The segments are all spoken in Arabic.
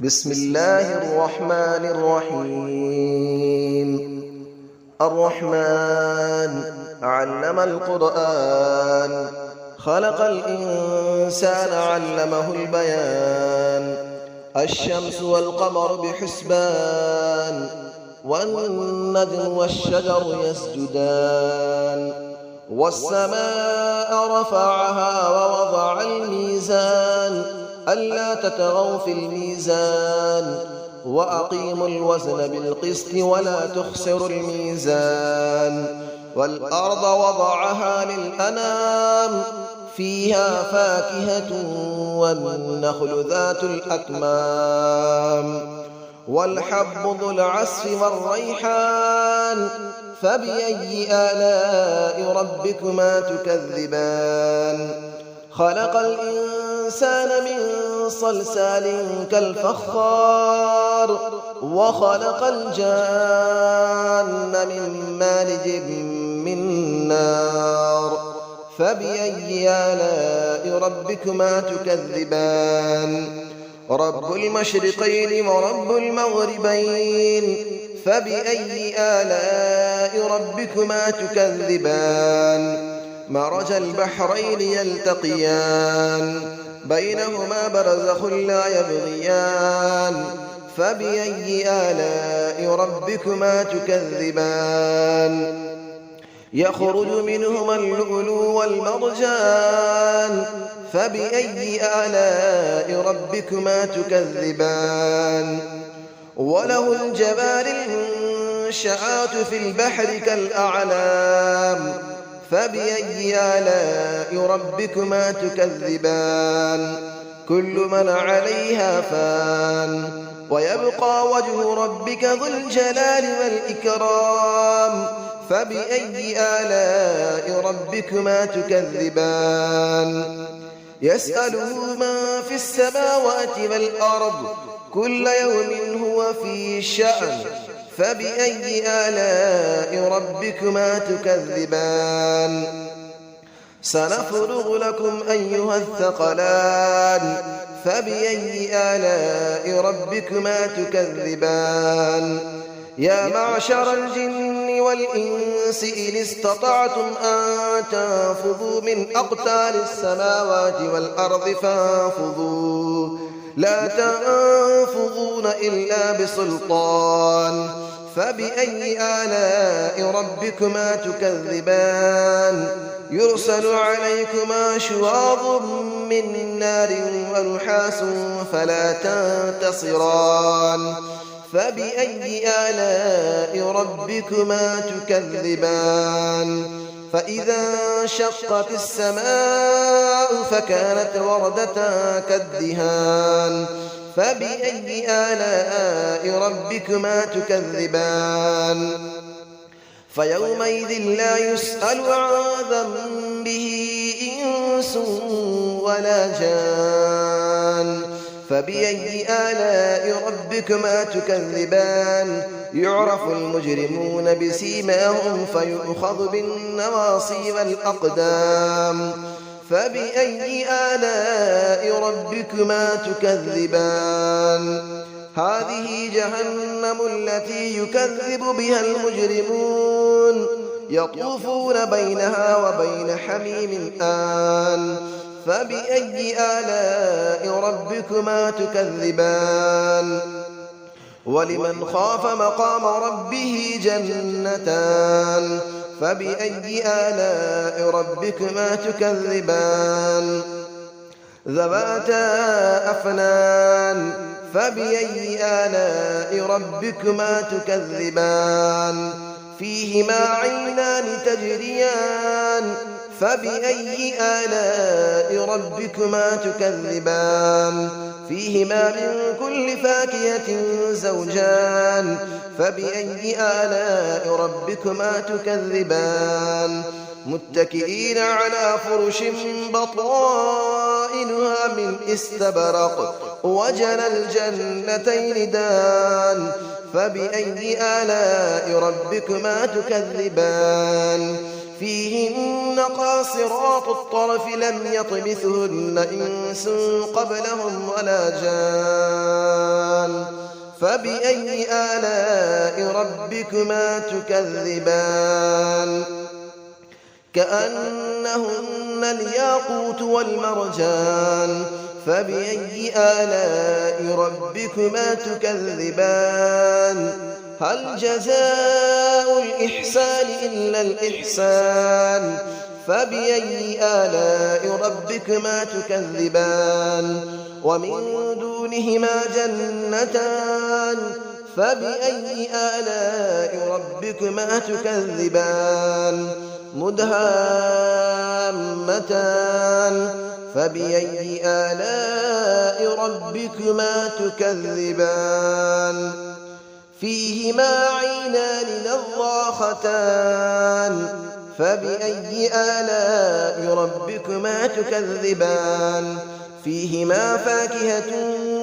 بسم الله الرحمن الرحيم. الرحمن علم القرآن، خلق الإنسان علمه البيان. الشمس والقمر بحسبان، والنجم والشجر يسجدان. والسماء رفعها ووضع الميزان، ألا تطغوا في الميزان، وأقيموا الوزن بالقسط ولا تخسروا الميزان. والأرض وضعها للأنام، فيها فاكهة والنخل ذات الأكمام. والحب ذو العصف والريحان، فبأي آلاء ربكما تكذبان. خلق الإنسان من صلصال كالفخار، وخلق الجان من مارج من نار. فبأي آلاء ربكما تكذبان. رب المشرقين ورب المغربين، فبأي آلاء ربكما تكذبان. مرج البحرين يلتقيان، بينهما برزخ لا يبغيان. فبأي آلاء ربكما تكذبان. يخرج منهما اللؤلؤ والمرجان، فبأي آلاء ربكما تكذبان. وله الجوار المنشآت في البحر كالأعلام، فبأي آلاء ربكما تكذبان. كل من عليها فان، ويبقى وجه ربك ذو الجلال والإكرام. فبأي آلاء ربكما تكذبان. يسأله من في السماوات والأرض، كل يوم هو في شأن. فبأي آلاء ربكما تكذبان. سنفرغ لكم أيها الثقلان، فبأي آلاء ربكما تكذبان. يا معشر الجن والإنس إن استطعتم أن تنفذوا من أقطار السماوات والأرض فانفذوا، لا تنفذون إلا بسلطان. فبأي آلاء ربكما تكذبان. يرسل عليكما شواظ من نار ونحاس فلا تنتصران. فبأي آلاء ربكما تكذبان. فإذا انشقت السماء فكانت وردة كالدهان. فبأي آلاء ربكما تكذبان. فيومئذ لا يسأل عن ذنبه إنس ولا جان. فبأي آلاء ربكما تكذبان. يعرف المجرمون بسيماهم فيؤخذ بالنواصي والأقدام. فبأي آلاء ربكما تكذبان. هذه جهنم التي يكذب بها المجرمون، يطوفون بينها وبين حميم آن. فبأي آلاء ربكما تكذبان. ولمن خاف مقام ربه جنتان. فبأي آلاء ربكما تكذبان. ذواتا أفنان. فبأي آلاء ربكما تكذبان. فيهما عينان تجريان. فبأي آلاء ربكما تكذبان. فيهما من كل فاكهة زوجان. فبأي آلاء ربكما تكذبان. متكئين على فرش بطائنها من استبرق، وجنى الجنتين دان. فبأي آلاء ربكما تكذبان. فيهن قاصرات الطرف لم يطمثهن إنس قبلهم ولا جان. فبأي آلاء ربكما تكذبان كأنهن الياقوت والمرجان فبأي آلاء ربكما تكذبان هل جزاء الإحسان إلا الإحسان فبأي آلاء ربكما تكذبان ومن دونهما جنتان فبأي آلاء ربكما تكذبان مدهامتان فبأي آلاء ربكما تكذبان فيهما عينان نضاختان فبأي آلاء ربكما تكذبان فيهما فاكهة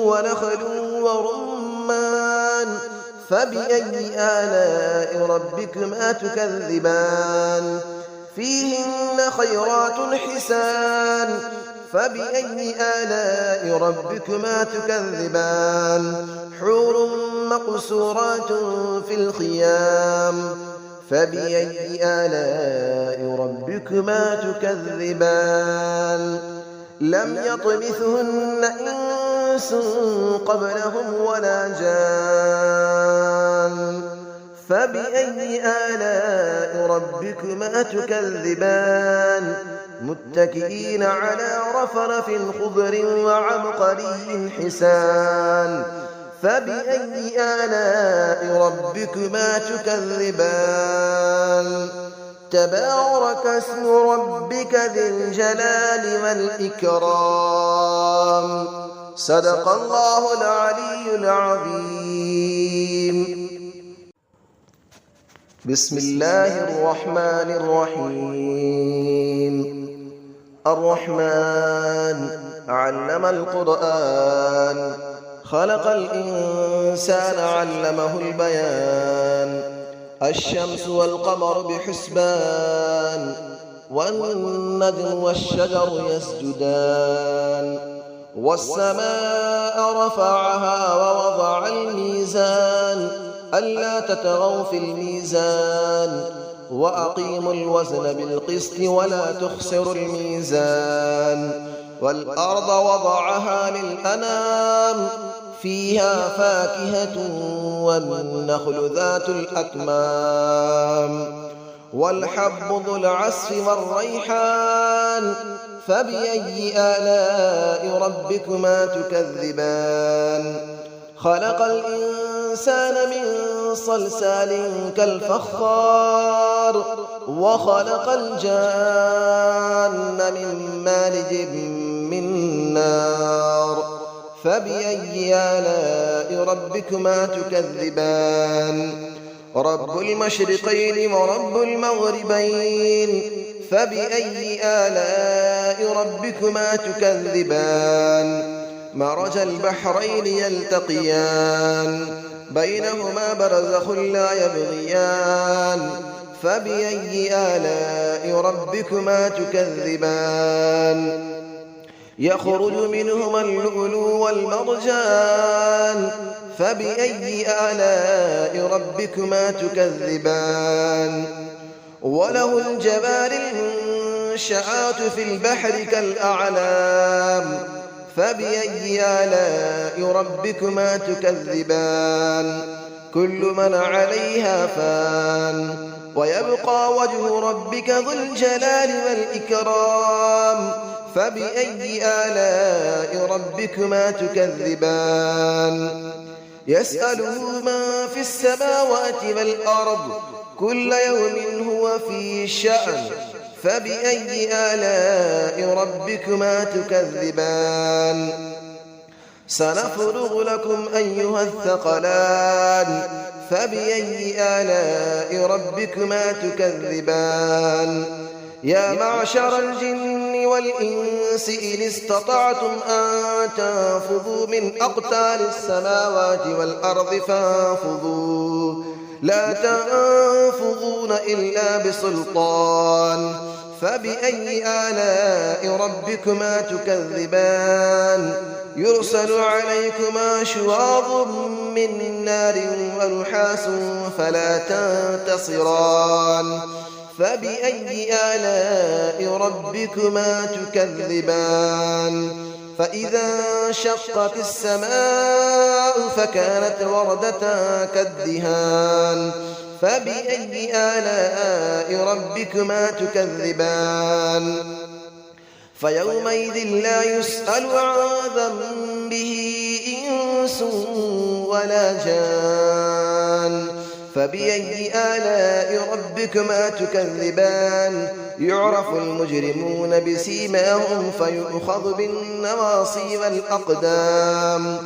ونخل ورمان فبأي آلاء ربكما تكذبان فيهن خيرات حسان فبأي آلاء ربكما تكذبان حور مقصورات في الخيام فبأي آلاء ربكما تكذبان لم يطمثهن إنس قبلهم ولا جان فبأي آلاء ربكما تكذبان متكئين على رفرف خضر وعبقري حسان فبأي آلاء ربكما تكذبان تبارك اسم ربك ذي الجلال والإكرام صدق الله العلي العظيم بسم الله الرحمن الرحيم الرحمن علم القرآن خلق الإنسان علمه البيان الشمس والقمر بحسبان والنجم والشجر يسجدان والسماء رفعها ووضع الميزان ألا تطغوا في الميزان وأقيموا الوزن بالقسط ولا تخسروا الميزان والأرض وضعها للأنام فيها فاكهة والنخل ذات الأكمام والحب ذو العصف والريحان فبأي آلاء ربكما تكذبان خلق الإنسان من صلصال كالفخار وخلق الجان من مارج من نار فبأي آلاء ربكما تكذبان رب المشرقين ورب المغربين فبأي آلاء ربكما تكذبان مرج البحرين يلتقيان بينهما برزخ لا يبغيان فبأي آلاء ربكما تكذبان يخرج منهما اللؤلؤ والمرجان فبأي آلاء ربكما تكذبان وله الجبال المنشآت في البحر كالأعلام فبأي آلاء ربكما تكذبان كل من عليها فان ويبقى وجه ربك ذو الجلال والإكرام فبأي آلاء ربكما تكذبان يسأله من في السماوات والأرض كل يوم هو في شأن فبأي آلاء ربكما تكذبان سنفرغ لكم أيها الثقلان فبأي آلاء ربكما تكذبان يا معشر الجن والإنس إن استطعتم أن تنفذوا من أقطار السماوات والأرض فانفذوا لا تنفذون إلا بسلطان فبأي آلاء ربكما تكذبان يرسل عليكما شواظ من نار ونحاس فلا تنتصران فبأي آلاء ربكما تكذبان فإذا انشقت السماء فكانت وردة كالدهان فبأي آلاء ربكما تكذبان فيومئذ لا يسأل عن ذنبه إنس ولا جان فبأي آلاء ربكما تكذبان يعرف المجرمون بسيماهم فيؤخذ بالنواصي والأقدام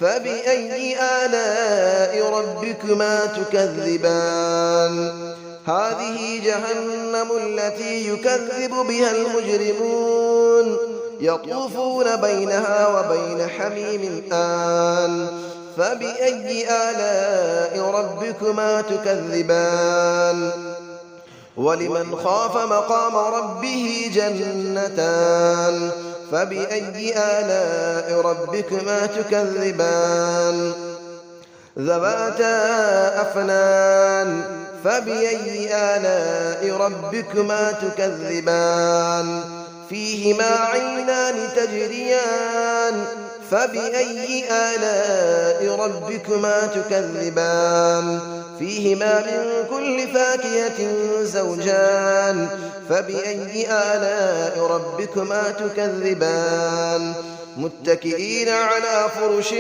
فبأي آلاء ربكما تكذبان هذه جهنم التي يكذب بها المجرمون يطوفون بينها وبين حميم آن فبأي آلاء ربكما تكذبان ولمن خاف مقام ربه جنتان فبأي آلاء ربكما تكذبان ذواتا أفنان فبأي آلاء ربكما تكذبان فيهما عينان تجريان فبأي آلاء ربكما تكذبان فيهما من كل فاكهة زوجان فبأي آلاء ربكما تكذبان متكئين على فرش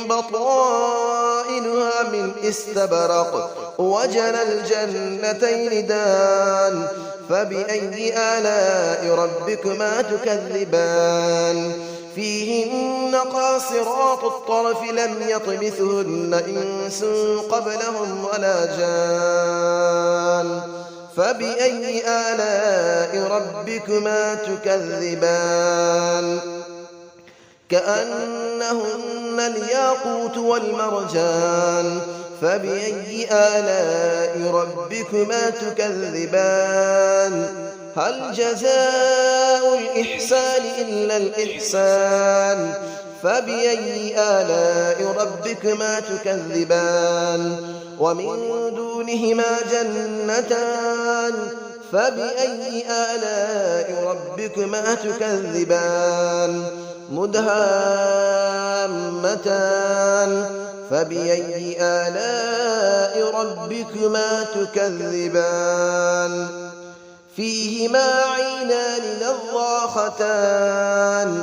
بطائنها من استبرق وجنى الجنتين دان فبأي آلاء ربكما تكذبان فيهن قاصرات الطرف لم يطمثهن إنس قبلهم ولا جان فبأي آلاء ربكما تكذبان كأنهن الياقوت والمرجان فبأي آلاء ربكما تكذبان هل جزاء الإحسان إلا الإحسان فبأي آلاء ربكما تكذبان ومن دونهما جنتان فبأي آلاء ربكما تكذبان مدهامتان فبأي آلاء ربكما تكذبان فيهما عينان نضاختان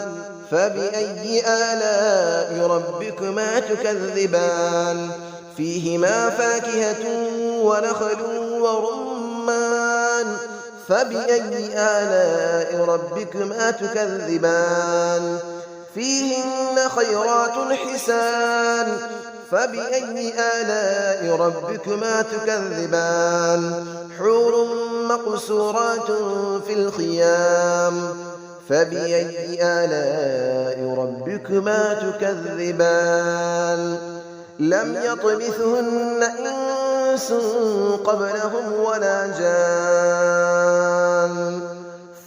فبأي آلاء ربكما تكذبان فيهما فاكهة ونخل ورمان فبأي آلاء ربكما تكذبان فيهن خيرات حسان فبأي آلاء ربكما تكذبان حور مقصورات في الخيام فبأي آلاء ربكما تكذبان لم يطمثهن إنس قبلهم ولا جان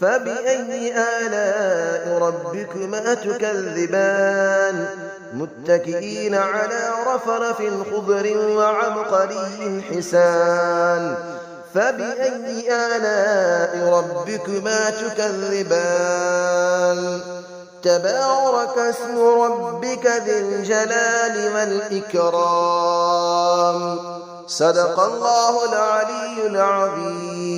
فبأي آلاء ربكما تكذبان متكئين على رفرف خضر وعبقري حسان فبأي آلاء ربكما تكذبان تبارك اسم ربك ذي الجلال والإكرام صدق الله العلي العظيم.